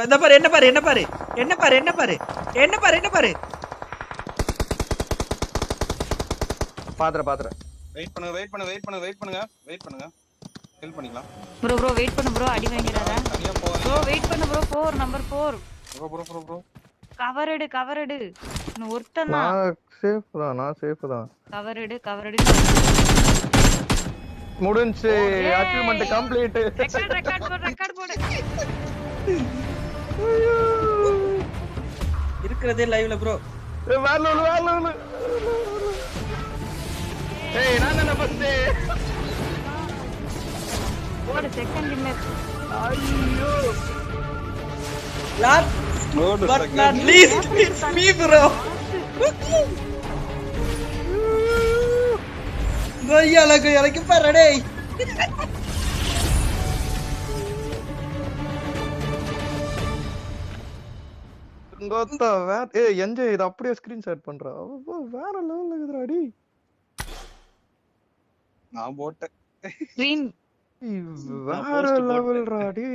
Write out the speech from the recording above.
என்ன பாரு என்ன பாரு என்ன பாரு என்ன பாரு என்ன பாரு என்ன பாரு என்ன பாரு பாத்துற வெயிட் பண்ணுங்க வெயிட் பண்ணுங்க வெயிட் பண்ணுங்க வெயிட் பண்ணுங்க வெயிட் பண்ணுங்க ஹெல்ப் பண்ணிக்கலாம் ப்ரோ வெயிட் பண்ணு ப்ரோ அடி வாங்கிராத தனியா போவாதீங்க ப்ரோ வெயிட் பண்ணு ப்ரோ 4 நம்பர் 4 ப்ரோ கவர் எடு இன்னும் ஒருத்தன் தான் நான் சேஃப் தான் கவர் எடு முடிஞ்சு அச்சீவ்மென்ட் கம்ப்ளீட் ரெக்கார்ட் போடு இருக்கிறதே லைவ்ல ப்ரோ வேற ஏய் நான் என்ன ஃபர்ஸ்ட் போடு செகண்ட் வின்னர் ஐயோ last but not least it's me bro goyala பாரு டேய் கோத்தா ஏய் என்ஜாய் இத அப்படியே ஸ்கிரீன்ஷாட் பண்றா வேற லெவல்ல இருக்குடா டி நான் போட்டேன் ஸ்கிரீன் வேற லெவல் ராடி